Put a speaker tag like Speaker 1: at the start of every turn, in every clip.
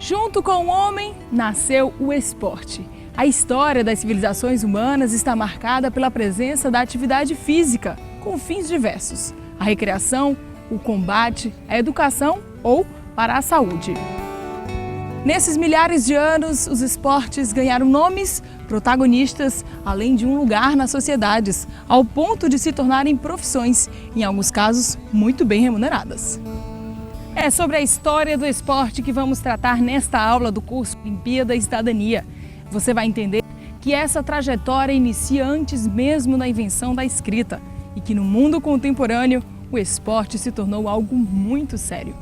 Speaker 1: Junto com o homem, nasceu o esporte. A história das civilizações humanas está marcada pela presença da atividade física, com fins diversos: a recreação, o combate, a educação ou para a saúde. Nesses milhares de anos, os esportes ganharam nomes, protagonistas, além de um lugar nas sociedades, ao ponto de se tornarem profissões, em alguns casos, muito bem remuneradas. É sobre a história do esporte que vamos tratar nesta aula do curso Olimpíada e Cidadania. Você vai entender que essa trajetória inicia antes mesmo da invenção da escrita e que no mundo contemporâneo o esporte se tornou algo muito sério.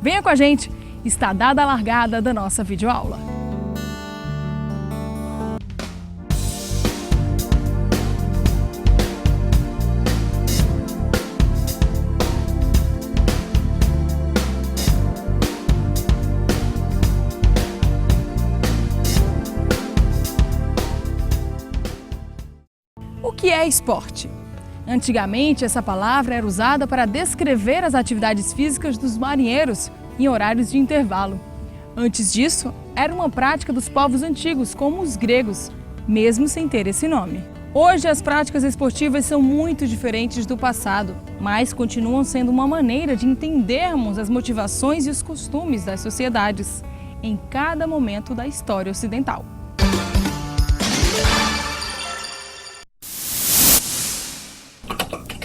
Speaker 1: Venha com a gente, está dada a largada da nossa videoaula. O que é esporte? Antigamente, essa palavra era usada para descrever as atividades físicas dos marinheiros em horários de intervalo. Antes disso, era uma prática dos povos antigos, como os gregos, mesmo sem ter esse nome. Hoje, as práticas esportivas são muito diferentes do passado, mas continuam sendo uma maneira de entendermos as motivações e os costumes das sociedades em cada momento da história ocidental.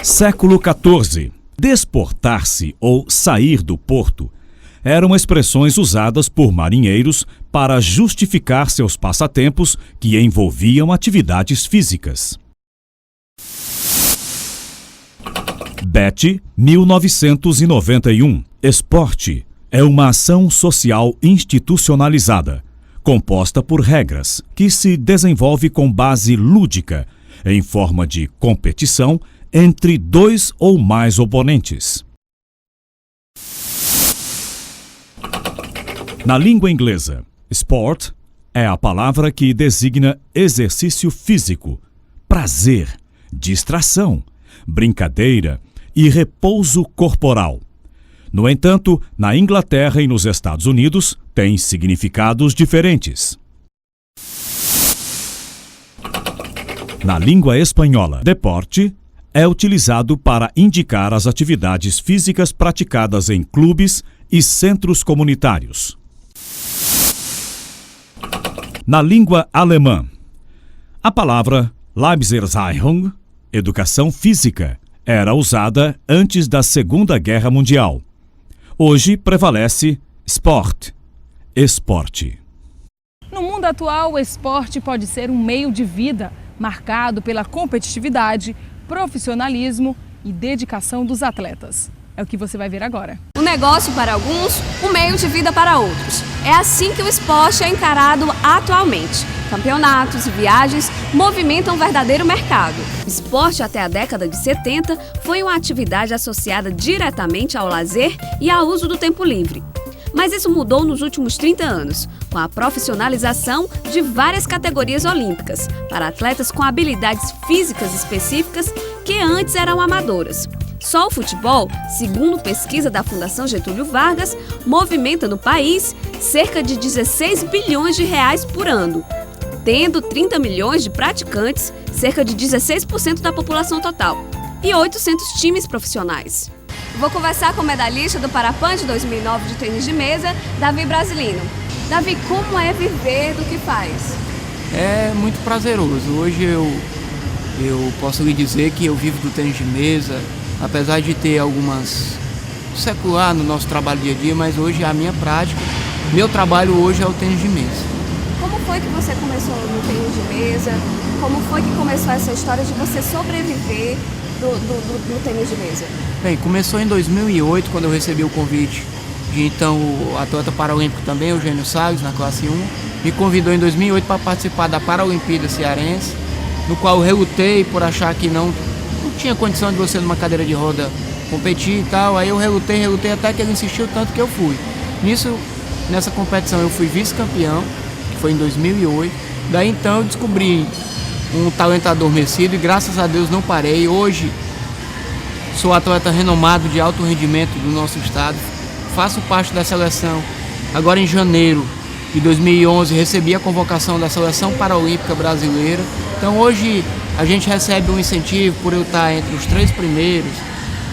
Speaker 2: Século XIV. Desportar-se ou sair do porto eram expressões usadas por marinheiros para justificar seus passatempos que envolviam atividades físicas. Betty, 1991. Esporte é uma ação social institucionalizada, composta por regras, que se desenvolve com base lúdica, em forma de competição entre dois ou mais oponentes. Na língua inglesa, sport é a palavra que designa exercício físico, prazer, distração, brincadeira e repouso corporal. No entanto, na Inglaterra e nos Estados Unidos, tem significados diferentes. Na língua espanhola, deporte é utilizado para indicar as atividades físicas praticadas em clubes e centros comunitários. Na língua alemã, a palavra Lebenserziehung, educação física, era usada antes da Segunda Guerra Mundial. Hoje prevalece Sport, esporte.
Speaker 1: No mundo atual, o esporte pode ser um meio de vida marcado pela competitividade, profissionalismo e dedicação dos atletas. É o que você vai ver agora.
Speaker 3: Um negócio para alguns, um meio de vida para outros. É assim que o esporte é encarado atualmente. Campeonatos e viagens movimentam um verdadeiro mercado. O esporte até a década de 70 foi uma atividade associada diretamente ao lazer e ao uso do tempo livre. Mas isso mudou nos últimos 30 anos, com a profissionalização de várias categorias olímpicas, para atletas com habilidades físicas específicas que antes eram amadoras. Só o futebol, segundo pesquisa da Fundação Getúlio Vargas, movimenta no país cerca de 16 bilhões de reais por ano, tendo 30 milhões de praticantes, cerca de 16% da população total, e 800 times profissionais. Vou conversar com o medalhista do Parapan de 2009 de tênis de mesa, Davi Brasilino. Davi, como é viver do que faz?
Speaker 4: É muito prazeroso. Hoje eu posso lhe dizer que eu vivo do tênis de mesa, apesar de ter algumas secular no nosso trabalho dia a dia, mas hoje a minha prática, meu trabalho hoje é o tênis de mesa.
Speaker 3: Como foi que você começou no tênis de mesa? Como foi que começou essa história de você sobreviver do tênis de mesa?
Speaker 4: Bem, começou em 2008, quando eu recebi o convite de então o atleta paralímpico também, Eugênio Salles, na classe 1. Me convidou em 2008 para participar da Paralimpíada Cearense, no qual eu relutei por achar que não tinha condição de você numa cadeira de roda competir e tal. Aí eu relutei até que ele insistiu tanto que eu fui. Nessa competição eu fui vice-campeão, que foi em 2008. Daí então eu descobri um talento adormecido e graças a Deus não parei. Hoje sou atleta renomado de alto rendimento do nosso estado, faço parte da seleção. Agora em janeiro de 2011 recebi a convocação da Seleção Paralímpica Brasileira. Então hoje a gente recebe um incentivo por eu estar entre os 3 primeiros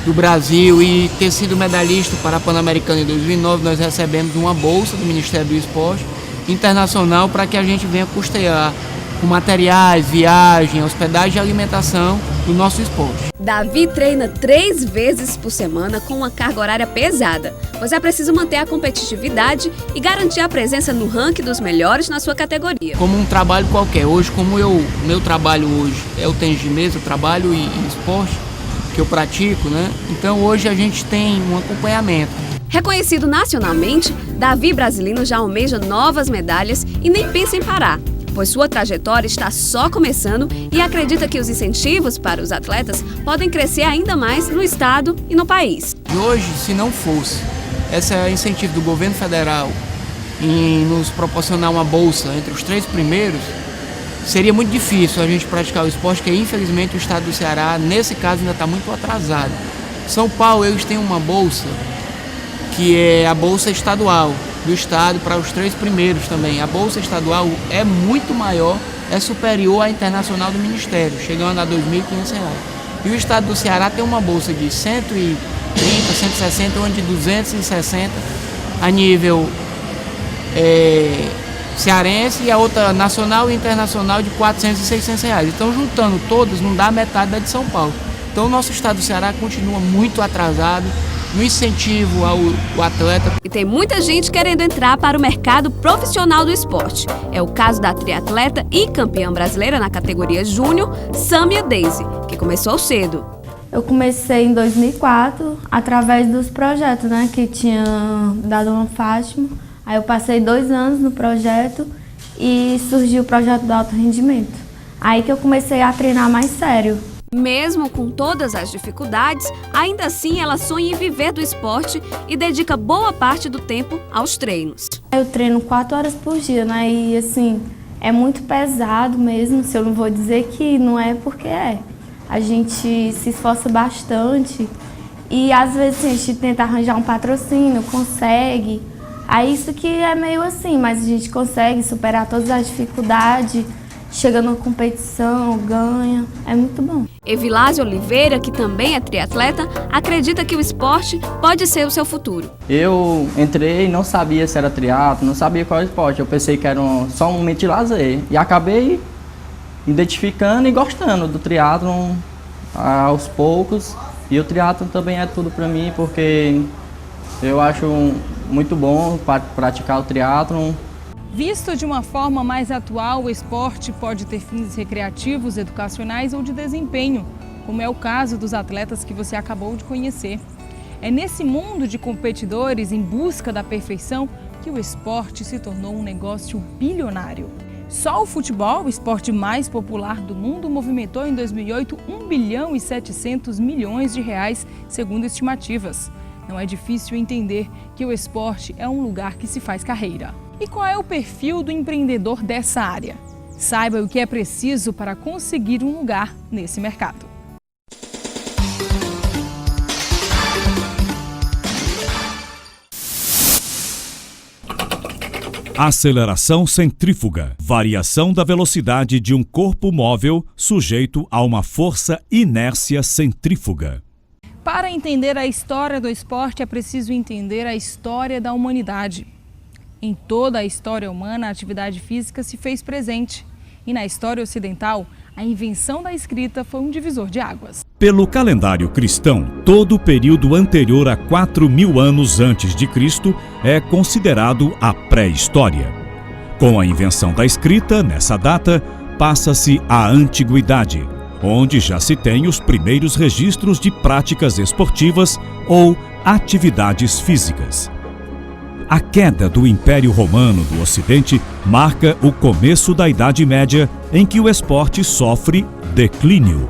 Speaker 4: do Brasil e ter sido medalhista para a Pan-Americana em 2009. Nós recebemos uma bolsa do Ministério do Esporte internacional para que a gente venha custear com materiais, viagem, hospedagem e alimentação do nosso esporte.
Speaker 3: Davi treina 3 vezes por semana com uma carga horária pesada, pois é preciso manter a competitividade e garantir a presença no ranking dos melhores na sua categoria.
Speaker 4: Como um trabalho qualquer, hoje como meu trabalho hoje é o tênis de mesa, o trabalho e esporte que eu pratico, né? Então hoje a gente tem um acompanhamento.
Speaker 3: Reconhecido nacionalmente, Davi Brasilino já almeja novas medalhas e nem pensa em parar, pois sua trajetória está só começando e acredita que os incentivos para os atletas podem crescer ainda mais no estado e no país.
Speaker 4: E hoje, se não fosse esse incentivo do governo federal em nos proporcionar uma bolsa entre os 3 primeiros, seria muito difícil a gente praticar o esporte, porque infelizmente o estado do Ceará, nesse caso, ainda está muito atrasado. São Paulo, eles têm uma bolsa, que é a bolsa estadual do estado para os 3 primeiros também. A bolsa estadual é muito maior, é superior à internacional do Ministério, chegando a R$ 2.500. E o estado do Ceará tem uma bolsa de 130, 160, onde 260 a nível cearense e a outra nacional e internacional de R$ 400 e R$ 600. Então, juntando todas, não dá metade da de São Paulo. Então, o nosso estado do Ceará continua muito atrasado no incentivo ao atleta.
Speaker 3: E tem muita gente querendo entrar para o mercado profissional do esporte. É o caso da triatleta e campeã brasileira na categoria júnior, Sâmia Daisy, que começou cedo.
Speaker 5: Eu comecei em 2004, através dos projetos, né, que tinha da Dona Fátima. Aí eu passei 2 anos no projeto e surgiu o projeto do alto rendimento. Aí que eu comecei a treinar mais sério.
Speaker 3: Mesmo com todas as dificuldades, ainda assim ela sonha em viver do esporte e dedica boa parte do tempo aos treinos.
Speaker 5: Eu treino 4 horas por dia, né? E assim, é muito pesado mesmo, se eu não vou dizer que não é porque é. A gente se esforça bastante e às vezes a gente tenta arranjar um patrocínio, consegue. Aí isso que é meio assim, mas a gente consegue superar todas as dificuldades. Chega numa competição, ganha, é muito bom.
Speaker 3: Evilásio Oliveira, que também é triatleta, acredita que o esporte pode ser o seu futuro.
Speaker 6: Eu entrei e não sabia se era triatlo, não sabia qual esporte, eu pensei que era só um momento de lazer. E acabei identificando e gostando do triatlo aos poucos. E o triatlo também é tudo para mim, porque eu acho muito bom praticar o triatlo.
Speaker 1: Visto de uma forma mais atual, o esporte pode ter fins recreativos, educacionais ou de desempenho, como é o caso dos atletas que você acabou de conhecer. É nesse mundo de competidores em busca da perfeição que o esporte se tornou um negócio bilionário. Só o futebol, o esporte mais popular do mundo, movimentou em 2008 1 bilhão e 700 milhões de reais, segundo estimativas. Não é difícil entender que o esporte é um lugar que se faz carreira. E qual é o perfil do empreendedor dessa área? Saiba o que é preciso para conseguir um lugar nesse mercado.
Speaker 2: Aceleração centrífuga, variação da velocidade de um corpo móvel sujeito a uma força inércia centrífuga.
Speaker 1: Para entender a história do esporte, é preciso entender a história da humanidade. Em toda a história humana, a atividade física se fez presente. E na história ocidental, a invenção da escrita foi um divisor de águas.
Speaker 2: Pelo calendário cristão, todo o período anterior a 4.000 anos antes de Cristo é considerado a pré-história. Com a invenção da escrita, nessa data, passa-se a antiguidade, onde já se tem os primeiros registros de práticas esportivas ou atividades físicas. A queda do Império Romano do Ocidente marca o começo da Idade Média, em que o esporte sofre declínio.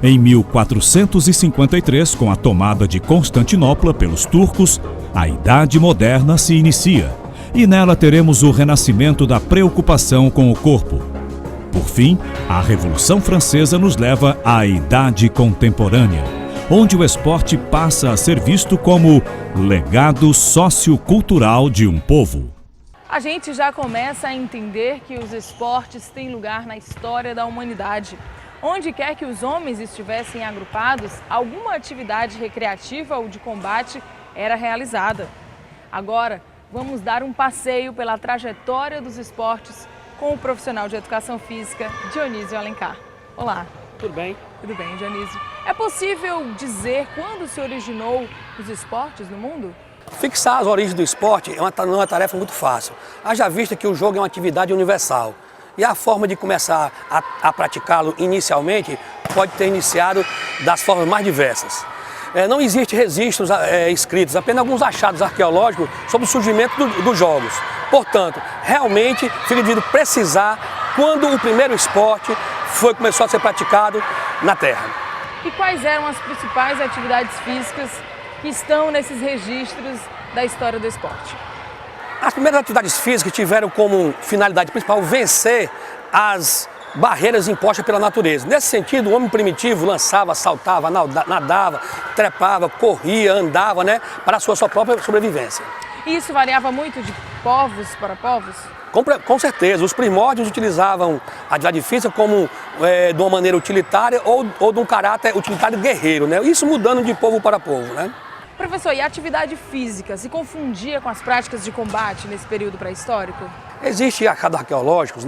Speaker 2: Em 1453, com a tomada de Constantinopla pelos turcos, a Idade Moderna se inicia, e nela teremos o renascimento da preocupação com o corpo. Por fim, a Revolução Francesa nos leva à Idade Contemporânea, onde o esporte passa a ser visto como legado sociocultural de um povo.
Speaker 1: A gente já começa a entender que os esportes têm lugar na história da humanidade. Onde quer que os homens estivessem agrupados, alguma atividade recreativa ou de combate era realizada. Agora, vamos dar um passeio pela trajetória dos esportes com o profissional de educação física, Dionísio Alencar. Olá.
Speaker 7: Tudo bem?
Speaker 1: Tudo bem, Dionísio. É possível dizer quando se originou os esportes no mundo?
Speaker 7: Fixar as origens do esporte não é uma tarefa muito fácil. Haja vista que o jogo é uma atividade universal. E a forma de começar a praticá-lo inicialmente pode ter iniciado das formas mais diversas. Não existem registros escritos, apenas alguns achados arqueológicos sobre o surgimento dos jogos. Portanto, realmente fica devido precisar quando o primeiro esporte começou a ser praticado na Terra.
Speaker 1: E quais eram as principais atividades físicas que estão nesses registros da história do esporte?
Speaker 7: As primeiras atividades físicas tiveram como finalidade principal vencer as barreiras impostas pela natureza. Nesse sentido, o homem primitivo lançava, saltava, nadava, trepava, corria, andava, para a sua própria sobrevivência.
Speaker 1: E isso variava muito de povos para povos?
Speaker 7: Com certeza, os primórdios utilizavam a atividade física como de uma maneira utilitária ou de um caráter utilitário guerreiro, Isso mudando de povo para povo,
Speaker 1: Professor, e a atividade física se confundia com as práticas de combate nesse período pré-histórico?
Speaker 7: Existem achados arqueológicos,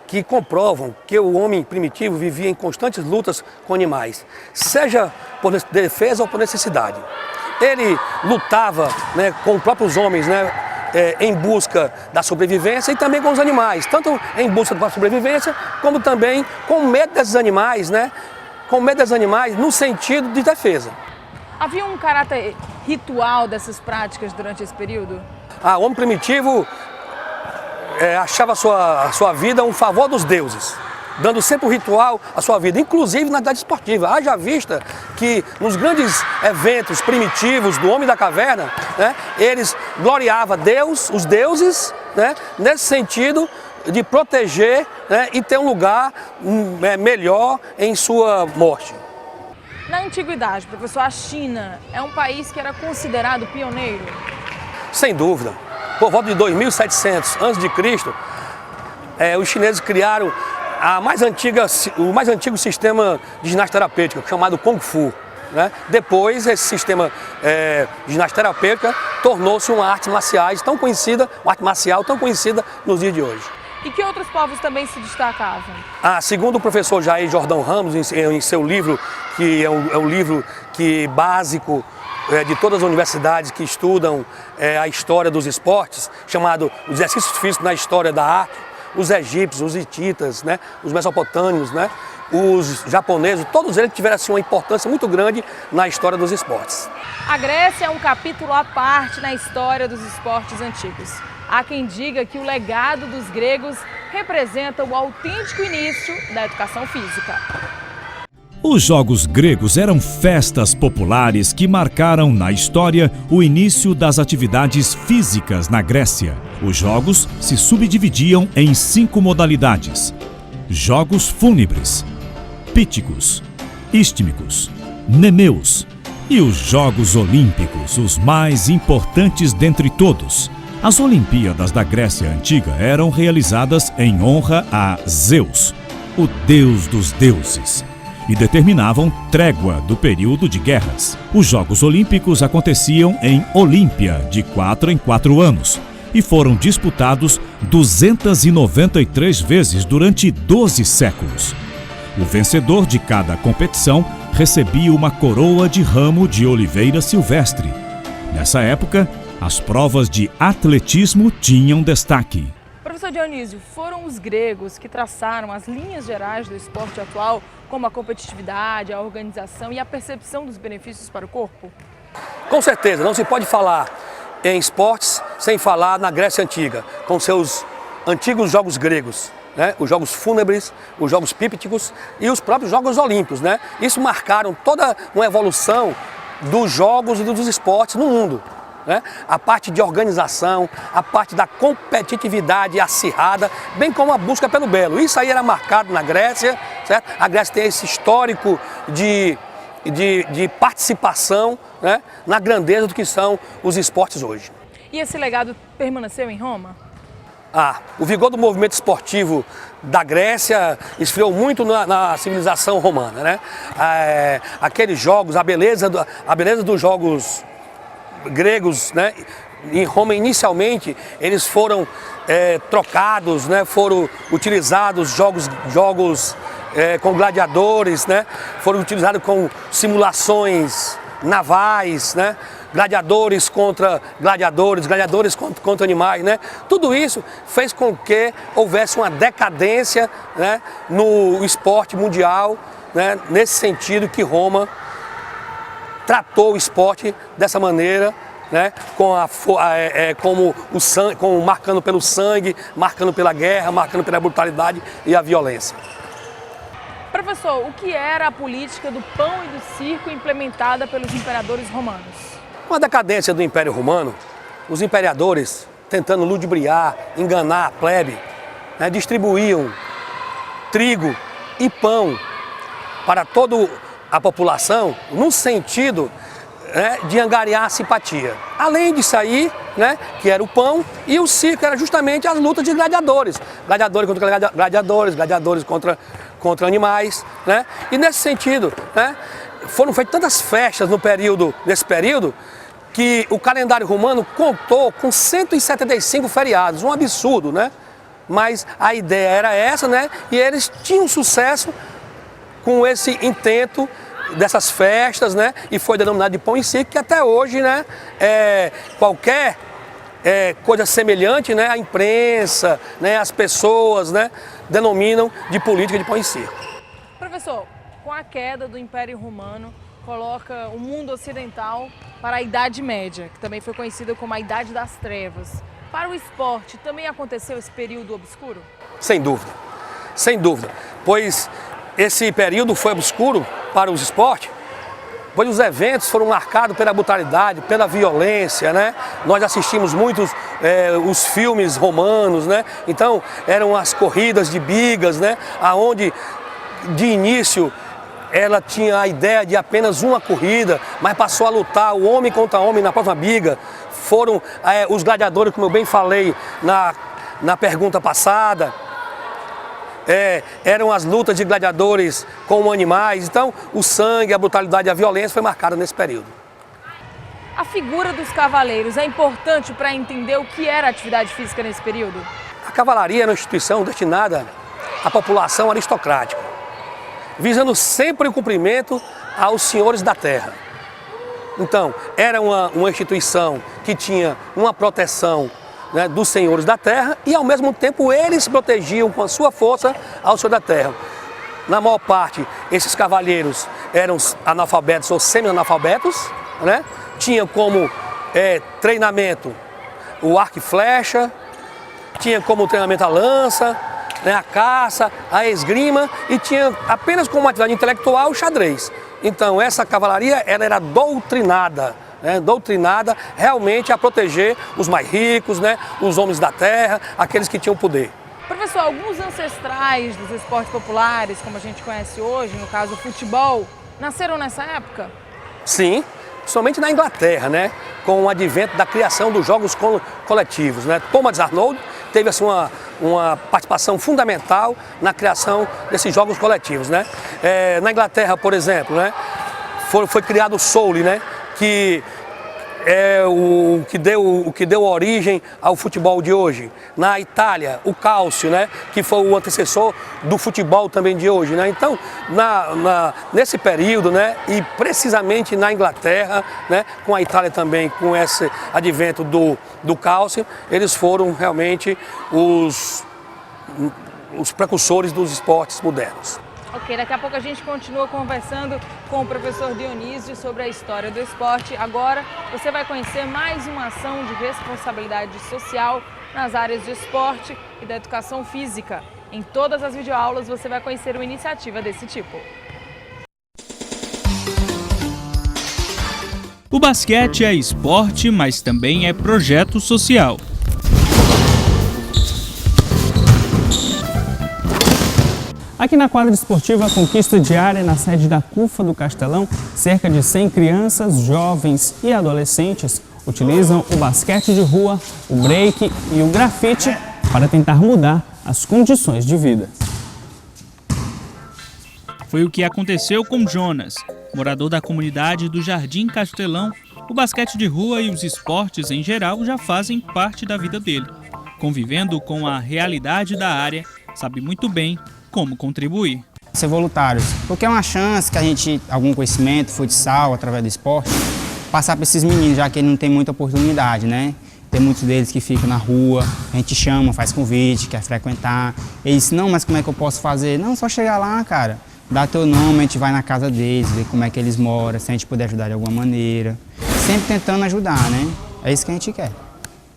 Speaker 7: que comprovam que o homem primitivo vivia em constantes lutas com animais, seja por defesa ou por necessidade. Ele lutava com os próprios homens, em busca da sobrevivência e também com os animais, tanto em busca da sobrevivência, como também com medo desses animais, Com medo desses animais no sentido de defesa.
Speaker 1: Havia um caráter ritual dessas práticas durante esse período?
Speaker 7: O homem primitivo achava a sua vida um favor dos deuses, dando sempre o ritual à sua vida, inclusive na atividade esportiva. Haja vista que nos grandes eventos primitivos do homem da caverna, eles gloriavam os deuses, nesse sentido de proteger e ter um lugar melhor em sua morte.
Speaker 1: Na antiguidade, professor, a China é um país que era considerado pioneiro?
Speaker 7: Sem dúvida. Por volta de 2700 a.C., os chineses criaram o mais antigo sistema de ginástica terapêutica, chamado Kung Fu. Depois, esse sistema de ginástica terapêutica tornou-se uma arte marcial tão conhecida nos dias de hoje.
Speaker 1: E que outros povos também se destacavam?
Speaker 7: Segundo o professor Jair Jordão Ramos, em seu livro, que é um livro básico de todas as universidades que estudam a história dos esportes, chamado Os Exercícios Físicos na História da Arte, os egípcios, os hititas, os mesopotâmios, os japoneses, todos eles tiveram uma importância muito grande na história dos esportes.
Speaker 1: A Grécia é um capítulo à parte na história dos esportes antigos. Há quem diga que o legado dos gregos representa o autêntico início da educação física.
Speaker 2: Os Jogos Gregos eram festas populares que marcaram na história o início das atividades físicas na Grécia. Os jogos se subdividiam em 5 modalidades: Jogos Fúnebres, Píticos, Istmicos, Nemeus e os Jogos Olímpicos, os mais importantes dentre todos. As Olimpíadas da Grécia Antiga eram realizadas em honra a Zeus, o deus dos deuses, e determinavam trégua do período de guerras. Os Jogos Olímpicos aconteciam em Olímpia, de 4 em 4 anos, e foram disputados 293 vezes durante 12 séculos. O vencedor de cada competição recebia uma coroa de ramo de oliveira silvestre. Nessa época, as provas de atletismo tinham destaque.
Speaker 1: Professor Dionísio, foram os gregos que traçaram as linhas gerais do esporte atual, como a competitividade, a organização e a percepção dos benefícios para o corpo?
Speaker 7: Com certeza, não se pode falar em esportes sem falar na Grécia Antiga, com seus antigos jogos gregos, os jogos fúnebres, os jogos pípticos e os próprios Jogos Olímpicos. Isso marcaram toda uma evolução dos jogos e dos esportes no mundo. A parte de organização, a parte da competitividade acirrada, bem como a busca pelo belo. Isso aí era marcado na Grécia, certo? A Grécia tem esse histórico de participação na grandeza do que são os esportes hoje.
Speaker 1: E esse legado permaneceu em Roma?
Speaker 7: O vigor do movimento esportivo da Grécia esfriou muito na civilização romana, né? Aqueles jogos, a beleza dos jogos gregos, né? Em Roma, inicialmente, eles foram trocados, né? Foram utilizados jogos com gladiadores, né? Foram utilizados com simulações navais, né? Gladiadores contra gladiadores, gladiadores contra animais, né? Tudo isso fez com que houvesse uma decadência, né, no esporte mundial, né, nesse sentido que Roma tratou o esporte dessa maneira, né, marcando pelo sangue, marcando pela guerra, marcando pela brutalidade e a violência.
Speaker 1: Professor, o que era a política do pão e do circo implementada pelos imperadores romanos?
Speaker 7: Com a decadência do Império Romano, os imperadores, tentando ludibriar, enganar a plebe, né, distribuíam trigo e pão para toda a população, no sentido, né, de angariar a simpatia. Além disso aí, né, que era o pão, e o circo era justamente as lutas de gladiadores. Gladiadores contra gladiadores, gladiadores contra animais, né? E nesse sentido, né, foram feitas tantas festas nesse período, que o calendário romano contou com 175 feriados, um absurdo, né? Mas a ideia era essa, né? E eles tinham sucesso com esse intento dessas festas, né? E foi denominado de pão e circo, que até hoje, né? Qualquer coisa semelhante, né? A imprensa, né? As pessoas, né? Denominam de política de pão e circo.
Speaker 1: Professor, com a queda do Império Romano, coloca o mundo ocidental para a Idade Média, que também foi conhecida como a Idade das Trevas. Para o esporte, também aconteceu esse período obscuro?
Speaker 7: Sem dúvida, pois esse período foi obscuro para os esportes, pois os eventos foram marcados pela brutalidade, pela violência, né? Nós assistimos muitos os filmes romanos, né? Então eram as corridas de bigas, né? Aonde de início ela tinha a ideia de apenas uma corrida, mas passou a lutar o homem contra homem na próxima biga. Foram os gladiadores, como eu bem falei na pergunta passada, eram as lutas de gladiadores com animais. Então o sangue, a brutalidade e a violência foi marcada nesse período.
Speaker 1: A figura dos cavaleiros é importante para entender o que era a atividade física nesse período?
Speaker 7: A cavalaria era uma instituição destinada à população aristocrática, visando sempre o cumprimento aos senhores da terra. Então, era uma instituição que tinha uma proteção, né, dos senhores da terra, e ao mesmo tempo eles protegiam com a sua força aos senhores da terra. Na maior parte, esses cavalheiros eram analfabetos ou semi-analfabetos, né? Tinha como treinamento o arco e flecha, tinha como treinamento a lança, né, a caça, a esgrima, e tinha apenas como atividade intelectual o xadrez. Então essa cavalaria ela era doutrinada, né, doutrinada realmente a proteger os mais ricos, né, os homens da terra, aqueles que tinham poder.
Speaker 1: Professor, alguns ancestrais dos esportes populares, como a gente conhece hoje, no caso o futebol, nasceram nessa época?
Speaker 7: Sim, somente na Inglaterra, né, com o advento da criação dos jogos coletivos, né. Thomas Arnold teve assim, uma participação fundamental na criação desses jogos coletivos, né. Na Inglaterra, por exemplo, né, foi criado o Soule, né, que é o que deu origem ao futebol de hoje. Na Itália, o Calcio, né, que foi o antecessor do futebol também de hoje, né. Então, nesse período, né, e precisamente na Inglaterra, né, com a Itália também, com esse advento do Calcio, eles foram realmente os precursores dos esportes modernos.
Speaker 1: Ok, daqui a pouco a gente continua conversando com o professor Dionísio sobre a história do esporte. Agora você vai conhecer mais uma ação de responsabilidade social nas áreas de esporte e da educação física. Em todas as videoaulas você vai conhecer uma iniciativa desse tipo.
Speaker 8: O basquete é esporte, mas também é projeto social.
Speaker 9: Aqui na quadra esportiva Conquista Diária, na sede da CUFA do Castelão, cerca de 100 crianças, jovens e adolescentes utilizam o basquete de rua, o break e o grafite para tentar mudar as condições de vida.
Speaker 8: Foi o que aconteceu com Jonas, morador da comunidade do Jardim Castelão. O basquete de rua e os esportes em geral já fazem parte da vida dele. Convivendo com a realidade da área, sabe muito bem como contribuir.
Speaker 10: Ser voluntários, porque é uma chance que a gente, algum conhecimento, futsal, através do esporte, passar para esses meninos, já que eles não têm muita oportunidade, né? Tem muitos deles que ficam na rua, a gente chama, faz convite, quer frequentar. Eles dizem, não, mas como é que eu posso fazer? Não, só chegar lá, cara, dá teu nome, a gente vai na casa deles, ver como é que eles moram, se a gente puder ajudar de alguma maneira. Sempre tentando ajudar, né? É isso que a gente quer.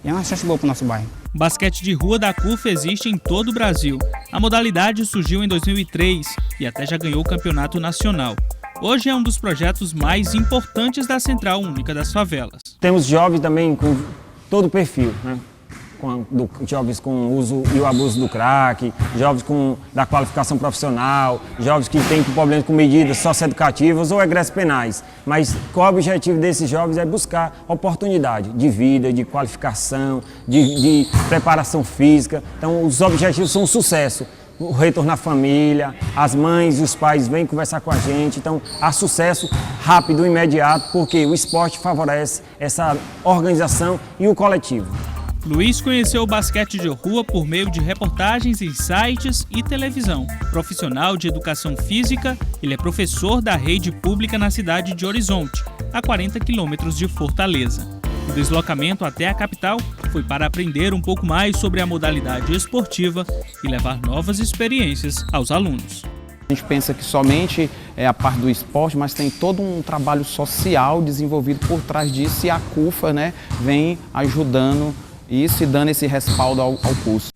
Speaker 10: E é uma chance boa para o nosso bairro.
Speaker 8: O basquete de rua da CUF existe em todo o Brasil. A modalidade surgiu em 2003 e até já ganhou o campeonato nacional. Hoje é um dos projetos mais importantes da Central Única das Favelas.
Speaker 11: Temos jovens também com todo o perfil, né? Jovens com o uso e o abuso do crack, jovens da qualificação profissional, jovens que têm problemas com medidas socioeducativas ou egressos penais. Mas qual é o objetivo desses jovens? É buscar oportunidade de vida, de qualificação, de preparação física. Então os objetivos são o sucesso. O retorno à família, as mães e os pais vêm conversar com a gente, então há sucesso rápido, imediato, porque o esporte favorece essa organização e o coletivo.
Speaker 8: Luiz conheceu o basquete de rua por meio de reportagens em sites e televisão. Profissional de educação física, ele é professor da rede pública na cidade de Horizonte, a 40 quilômetros de Fortaleza. O deslocamento até a capital foi para aprender um pouco mais sobre a modalidade esportiva e levar novas experiências aos alunos.
Speaker 12: A gente pensa que somente é a parte do esporte, mas tem todo um trabalho social desenvolvido por trás disso e a CUFA, né, vem ajudando isso e dando esse respaldo ao curso.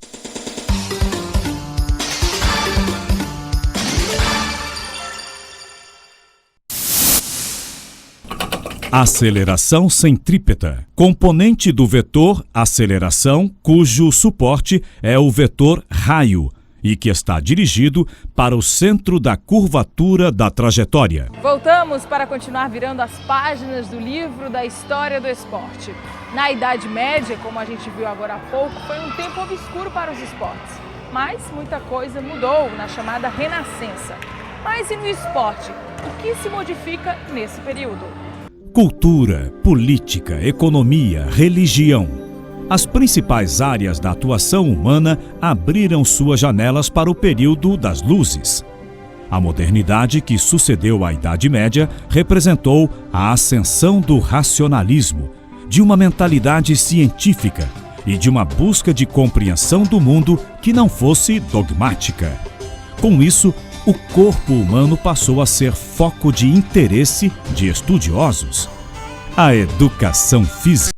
Speaker 2: Aceleração centrípeta, componente do vetor aceleração, cujo suporte é o vetor raio e que está dirigido para o centro da curvatura da trajetória.
Speaker 1: Voltamos para continuar virando as páginas do livro da história do esporte. Na Idade Média, como a gente viu agora há pouco, foi um tempo obscuro para os esportes. Mas muita coisa mudou na chamada Renascença. Mas e no esporte? O que se modifica nesse período?
Speaker 2: Cultura, política, economia, religião. As principais áreas da atuação humana abriram suas janelas para o período das luzes. A modernidade que sucedeu à Idade Média representou a ascensão do racionalismo, de uma mentalidade científica e de uma busca de compreensão do mundo que não fosse dogmática. Com isso, o corpo humano passou a ser foco de interesse de estudiosos. A educação física.